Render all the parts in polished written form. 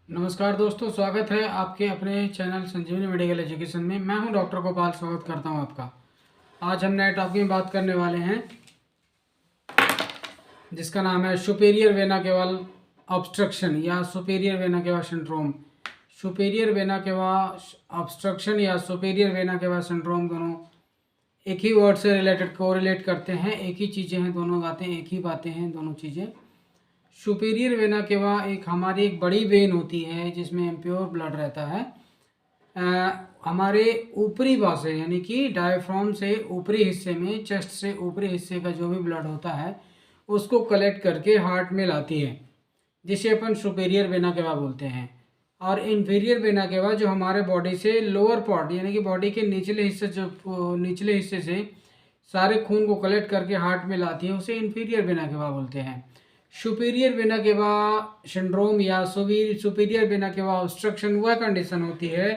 नमस्कार दोस्तों, स्वागत है आपके अपने चैनल संजीवनी मेडिकल एजुकेशन में। मैं हूं डॉक्टर गोपाल, स्वागत करता हूं आपका। आज हम नए टॉपिक में बात करने वाले हैं जिसका नाम है सुपीरियर वेना केवल ऑब्स्ट्रक्शन या सुपीरियर वेना केवा सिंड्रोम। सुपीरियर वेना केवा ऑब्स्ट्रक्शन या सुपीरियर वेना केवा सिंड्रोम दोनों एक ही वर्ड से रिलेटेड कोरिलेट करते हैं। एक ही चीज़ें हैं, दोनों बातें एक ही बातें हैं, दोनों चीज़ें। सुपीरियर वेना केवा हमारी एक बड़ी वेन होती है जिसमें इम्प्योर ब्लड रहता है। हमारे ऊपरी भाग यानी कि डायफ्राम से ऊपरी हिस्से में, चेस्ट से ऊपरी हिस्से का जो भी ब्लड होता है उसको कलेक्ट करके हार्ट में लाती है, जिसे अपन सुपीरियर वेना केवा बोलते हैं। और इन्फीरियर वेना केवा जो हमारे बॉडी से लोअर पार्ट यानी कि बॉडी के निचले हिस्से से सारे खून को कलेक्ट करके हार्ट में लाती है, उसे इन्फीरियर वेना केवा बोलते हैं। सुपीरियर वेना केवा सिंड्रोम या सुपीरियर वेना केवा ऑब्स्ट्रक्शन वह कंडीशन होती है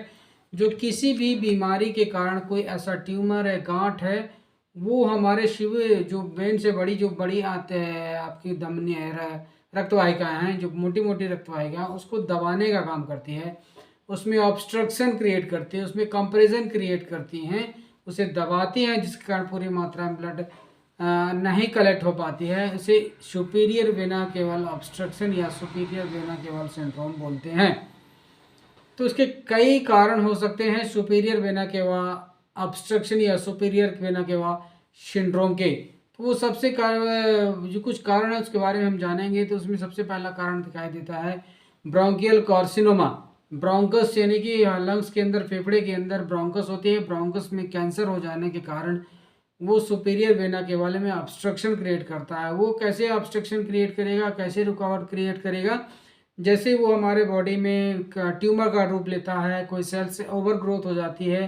जो किसी भी बीमारी के कारण कोई ऐसा ट्यूमर है, गांठ है, वो हमारे शिव जो वेन से जो बड़ी आते हैं आपकी धमनी है, रक्तवाहिकाएं हैं, जो मोटी मोटी रक्तवाहिकाएं उसको दबाने का काम करती है, उसमें ऑब्स्ट्रक्शन क्रिएट करती है, उसमें कंप्रेशन क्रिएट करती हैं, उसे दबाती हैं, जिसके कारण पूरी मात्रा में ब्लड नहीं कलेक्ट हो पाती है। इसे सुपीरियर वेना केवल ऑब्स्ट्रक्शन या सुपीरियर वेना केवल सिंड्रोम बोलते हैं। तो इसके कई कारण हो सकते हैं सुपीरियर वेना केवा ऑब्स्ट्रक्शन या सुपीरियर वेना केवा सिंड्रोम के। तो वो सबसे जो कुछ कारण है उसके बारे में हम जानेंगे। तो उसमें सबसे पहला कारण दिखाई देता है ब्रोंकियल कार्सिनोमा। ब्रोंकस यानी कि लंग्स के अंदर, फेफड़े के अंदर ब्रोंकस होती है। ब्रोंकस में कैंसर हो जाने के कारण वो सुपीरियर वेना केवा में ऑब्स्ट्रक्शन क्रिएट करता है। वो कैसे ऑब्स्ट्रक्शन क्रिएट करेगा, कैसे रुकावट क्रिएट करेगा? जैसे वो हमारे बॉडी में ट्यूमर का रूप लेता है, कोई सेल से ओवर ग्रोथ हो जाती है,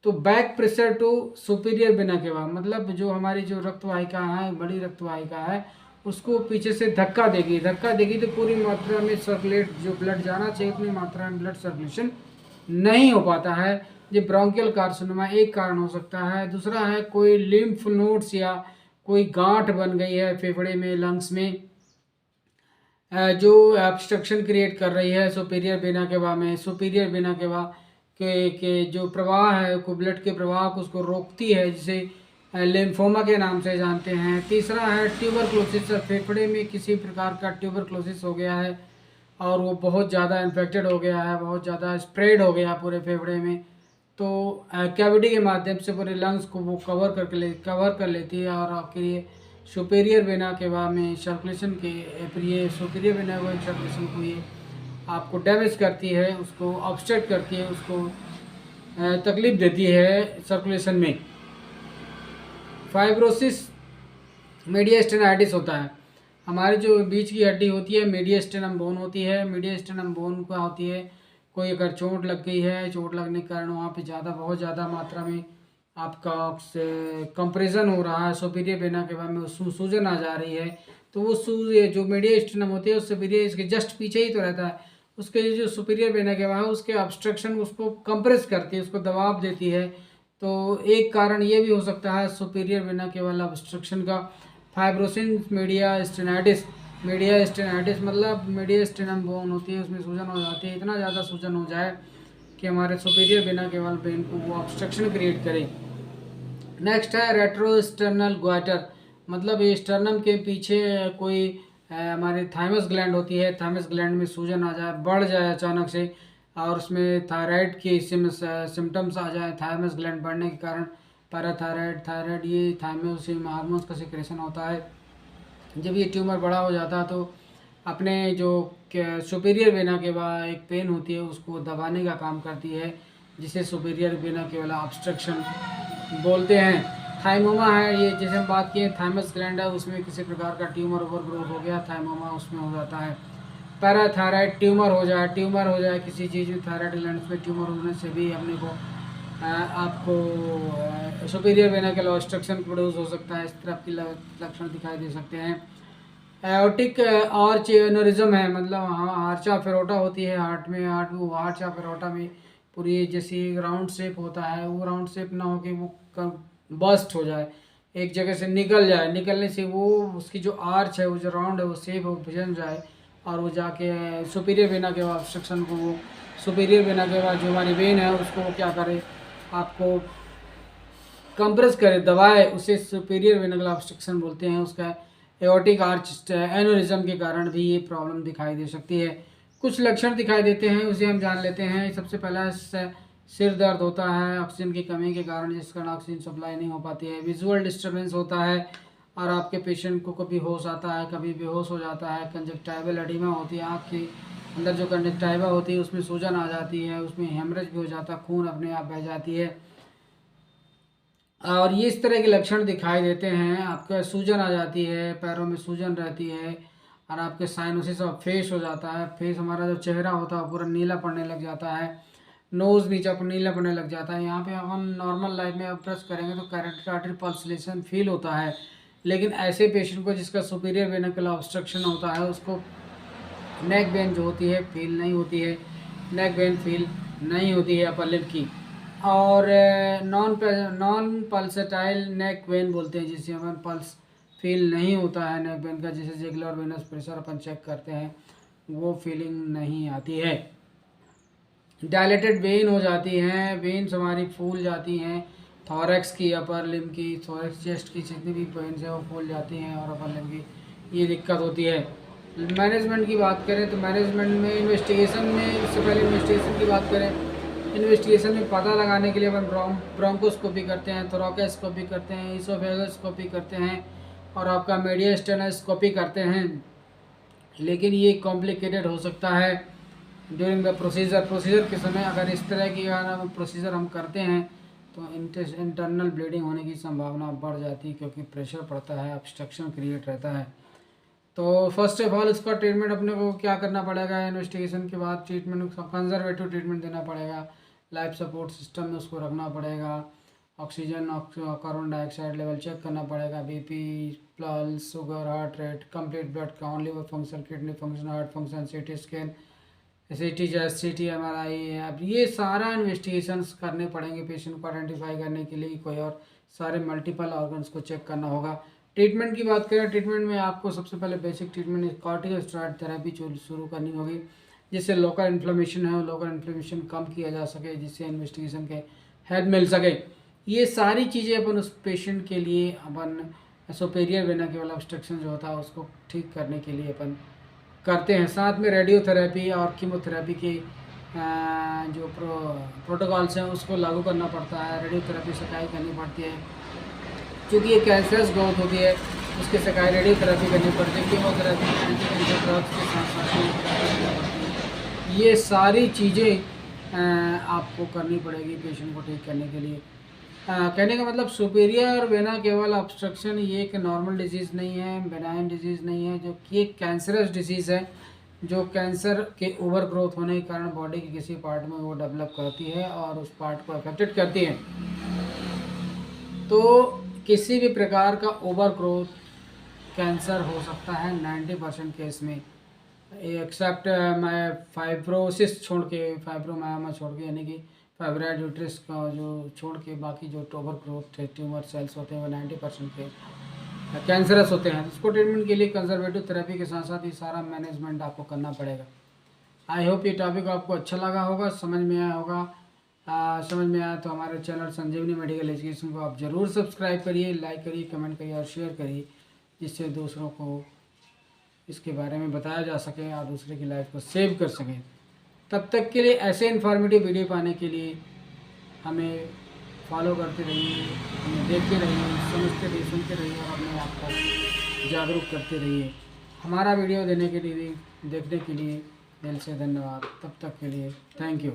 तो back pressure to superior vena cava, मतलब जो हमारी जो रक्तवाहिका है, बड़ी रक्तवाहिका है, उसको पीछे से धक्का देगी तो पूरी मात्रा में सर्कुलेट, जो ब्लड जाना चाहिए उतनी मात्रा में ब्लड सर्कुलेशन नहीं हो पाता है। ये ब्रोंकियल कार्सिनोमा एक कारण हो सकता है। दूसरा है कोई लिम्फ नोड्स या कोई गांठ बन गई है फेफड़े में, लंग्स में, जो ऑब्स्ट्रक्शन क्रिएट कर रही है सुपीरियर वेना केवा में। सुपीरियर वेना केवा के जो प्रवाह है, को ब्लड के प्रवाह को उसको रोकती है, जिसे लिम्फोमा के नाम से जानते हैं। तीसरा है ट्यूबरक्लोसिस। फेफड़े में किसी प्रकार का ट्यूबरक्लोसिस हो गया है और वो बहुत ज़्यादा इन्फेक्टेड हो गया है, बहुत ज़्यादा स्प्रेड हो गया पूरे फेफड़े में, तो कैविटी के माध्यम से पूरे लंग्स को वो कवर कर लेती है और आपके लिए सुपीरियर वेना केवा में सर्कुलेशन के ये सुपीरियर वेना केवा सर्कुलेशन को ये आपको डैमेज करती है, उसको ऑब्स्ट्रक्ट करती है, उसको तकलीफ देती है सर्कुलेशन में। फाइब्रोसिस मीडियास्टेनाइटिस होता है। हमारे जो बीच की हड्डी होती है मीडियस्टेनम बोन होती है। मीडियस्टेनम बोन का होती है, कोई अगर चोट लग गई है, चोट लगने के कारण वहाँ पे बहुत ज़्यादा मात्रा में आपका कंप्रेशन हो रहा है, सुपीरियर वेना केवा में सूजन आ जा रही है, तो वो जो मीडियस्टेनम होती है उससे इसके जस्ट पीछे ही तो रहता है, उसके जो सुपीरियर वेना केवा है उसके ऑब्स्ट्रक्शन उसको कंप्रेस करती है, उसको दबाव देती है। तो एक कारण ये भी हो सकता है सुपीरियर वेना केवल ऑब्स्ट्रक्शन का। फाइब्रोसिस मीडिया स्टेनाइटिस मतलब मीडियस्टेनम बोन होती है, उसमें सूजन हो जाती है, इतना ज़्यादा सूजन हो जाए कि हमारे सुपीरियर वेना केवल वेन को वो ऑब्स्ट्रक्शन क्रिएट करे। नेक्स्ट है रेट्रोस्टर्नल ग्वाइटर, मतलब ये स्टर्नम के पीछे कोई हमारे थाइमस ग्लैंड होती है, थाइमस ग्लैंड में सूजन आ जाए, बढ़ जाए अचानक से, और उसमें थायराइड के सिम्टम्स आ जाए। थाइमस ग्लैंड बढ़ने के कारण थायराइड ये थाइमोसिन हार्मोन्स का सिक्रेशन होता है। जब ये ट्यूमर बड़ा हो जाता है तो अपने जो सुपीरियर वेना केवा एक पेन होती है उसको दबाने का काम करती है, जिसे सुपीरियर वेना केवा ऑब्स्ट्रक्शन बोलते हैं। थाइमोमा है ये, जैसे हम बात किए थाइमस ग्लैंड है, उसमें किसी प्रकार का ट्यूमर ओवर ग्रोथ हो गया, थाइमोमा उसमें हो जाता है। पैराथायराइड ट्यूमर हो जाए किसी चीज़ में, थायराइड ग्लैंड में ट्यूमर होने से भी अपने को आपको सुपीरियर वेना केवा ऑब्स्ट्रक्शन प्रोड्यूस हो सकता है। इस तरह की लक्षण दिखाई दे सकते हैं। एओर्टिक आर्च एनोरिज्म है, मतलब आर्चा फेरोटा होती है हार्ट में, वो आर्चा फेरोटा में पूरी जैसी राउंड शेप होता है, वो राउंड शेप ना हो कि वो बस्ट हो जाए, एक जगह से निकल जाए, निकलने से वो उसकी जो आर्च है, वो जो राउंड है, वो शेप है वो फिसल जाए और वो जाके सुपीरियर वेना के ऑब्स्ट्रक्शन को, वो सुपीरियर वेना के बाद जो हमारी वेन है उसको वो क्या करे, आपको कंप्रेस करे, दबाए, उसे सुपीरियर वेनल ऑब्स्ट्रक्शन बोलते हैं। उसका एओर्टिक आर्च एनोरिज्म के कारण भी ये प्रॉब्लम दिखाई दे सकती है। कुछ लक्षण दिखाई देते हैं, उसे हम जान लेते हैं। सबसे पहला सिर दर्द होता है ऑक्सीजन की कमी के कारण, जिस कारण ऑक्सीजन सप्लाई नहीं हो पाती है। विजुअल डिस्टर्बेंस होता है और आपके पेशेंट को कभी होश आता है, कभी बेहोश हो जाता है। कंजक्टाइवल एडिमा होती है, आँख के अंदर जो कंजक्टाइवा होती है उसमें सूजन आ जाती है, उसमें हेमरेज भी हो जाता है, खून अपने आप बह जाती है और ये इस तरह के लक्षण दिखाई देते हैं। आपका सूजन आ जाती है, पैरों में सूजन रहती है और आपके साइनोसिस और फेस हो जाता है। फेस हमारा जो चेहरा होता है पूरा नीला पड़ने लग जाता है, नोज़ नीचे पर नीला पड़ने लग जाता है। यहाँ पे हम नॉर्मल लाइफ में प्रेस करेंगे तो कैरोटिड आर्टरी पल्सेशन फील होता है, लेकिन ऐसे पेशेंट को जिसका सुपीरियर वेनिकुलर ऑब्स्ट्रक्शन होता है उसको नेक वेन जो होती है फील नहीं होती है, नेक वेन फील नहीं होती है अपर लिप की। और नॉन पल्सेटाइल नेक वेन बोलते हैं, जिसे हम पल्स फील नहीं होता है नेक वेन का, जैसे जुगुलर वेनस प्रेशर अपन चेक करते हैं वो फीलिंग नहीं आती है। डायलेटेड वेन हो जाती हैं, वेन्स हमारी फूल जाती हैं, थॉरैक्स की, अपर लिम्ब की, थॉरैक्स चेस्ट की जितनी भी वेन्स हैं वो फूल जाती हैं और अपर लिम्ब की ये दिक्कत होती है। मैनेजमेंट की बात करें तो मैनेजमेंट में इन्वेस्टिगेशन में, इससे पहले इन्वेस्टिगेशन की बात करें, इन्वेस्टिगेशन में पता लगाने के लिए अपन ब्रोंकोस्कोपी करते हैं, थोरैकोस्कोपी करते हैं, ईसोफेगोस्कोपी करते हैं और आपका मीडियस्टेनोस्कोपी करते हैं। लेकिन ये कॉम्प्लिकेटेड हो सकता है ड्यूरिंग द प्रोसीजर के समय। अगर इस तरह की प्रोसीजर हम करते हैं तो इंटरनल ब्लीडिंग होने की संभावना बढ़ जाती है, क्योंकि प्रेशर पड़ता है, ऑब्स्ट्रक्शन क्रिएट रहता है। तो फर्स्ट ऑफ ऑल इसका ट्रीटमेंट अपने को क्या करना पड़ेगा, इन्वेस्टिगेशन के बाद ट्रीटमेंट कंजर्वेटिव ट्रीटमेंट देना पड़ेगा, लाइफ सपोर्ट सिस्टम में उसको रखना पड़ेगा, oxygen carbon dioxide level check करना पड़ेगा, BP, pulse, sugar, heart rate, complete blood count, liver function, kidney function, heart function, CT scan, CT MRI। अब ये सारा इन्वेस्टिगेशंस करने पड़ेंगे पेशेंट को आइडेंटिफाई करने के लिए, कोई और सारे मल्टीपल ऑर्गन्स को चेक करना होगा। ट्रीटमेंट की बात करें, ट्रीटमेंट में आपको सबसे पहले बेसिक ट्रीटमेंट कॉर्टिकोस्टेरॉइड थेरेपी शुरू करनी होगी, जिससे लोकल इन्फ्लेमेशन है लोकल इन्फ्लेमेशन कम किया जा सके, जिससे इन्वेस्टिगेशन के हेल्प मिल सके। ये सारी चीज़ें अपन उस पेशेंट के लिए अपन सुपीरियर वेना केवल ऑब्स्ट्रक्शन जो होता है उसको ठीक करने के लिए अपन करते हैं। साथ में रेडियोथेरेपी और कीमोथेरेपी के जो प्रोटोकॉल्स हैं उसको लागू करना पड़ता है। रेडियोथेरेपी सिकाई करनी पड़ती है, क्योंकि ये कैंसरस ग्रोथ होती है, उसके सिकाई रेडियोथेरेपी करनी पड़ती है, कीमोथेरेपी, एंटी कैंसर ड्रग्स के साथ साथ ये सारी चीज़ें आपको करनी पड़ेगी पेशेंट को ठीक करने के लिए। कहने का मतलब सुपीरियर वेना केवल ऑब्स्ट्रक्शन ये एक नॉर्मल डिजीज़ नहीं है, बेनाइन डिजीज़ नहीं है, जो कि एक कैंसरस डिजीज़ है, जो कैंसर के ओवर ग्रोथ होने के कारण बॉडी के किसी पार्ट में वो डेवलप करती है और उस पार्ट को अफेक्टेड करती है। तो किसी भी प्रकार का ओवर ग्रोथ कैंसर हो सकता है 90% केस में, एक्सेप्ट मैं फाइब्रोसिस छोड़ के, फाइब्रोमायोमा छोड़ के, यानी कि फाइब्रॉइड यूट्रस का जो छोड़ के बाकी जो ओवर ग्रोथ ट्यूमर सेल्स होते हैं वो 90% के कैंसरस होते हैं। इसको ट्रीटमेंट के लिए कंजर्वेटिव थेरेपी के साथ साथ ये सारा मैनेजमेंट आपको करना पड़ेगा। आई होप ये टॉपिक आपको अच्छा लगा होगा, समझ में आया होगा। समझ में आया तो हमारे चैनल संजीवनी मेडिकल एजुकेशन को आप ज़रूर सब्सक्राइब करिए, लाइक करिए, कमेंट करिए और शेयर करिए, जिससे दूसरों को इसके बारे में बताया जा सके और दूसरे की लाइफ को सेव कर सकें। तब तक के लिए ऐसे इन्फॉर्मेटिव वीडियो पाने के लिए हमें फॉलो करते रहिए, हमें देखते रहिए, समझते रहिए, सुनते रहिए और अपने आप को जागरूक करते रहिए। हमारा वीडियो देने के लिए, देखने के लिए दिल से धन्यवाद। तब तक के लिए थैंक यू।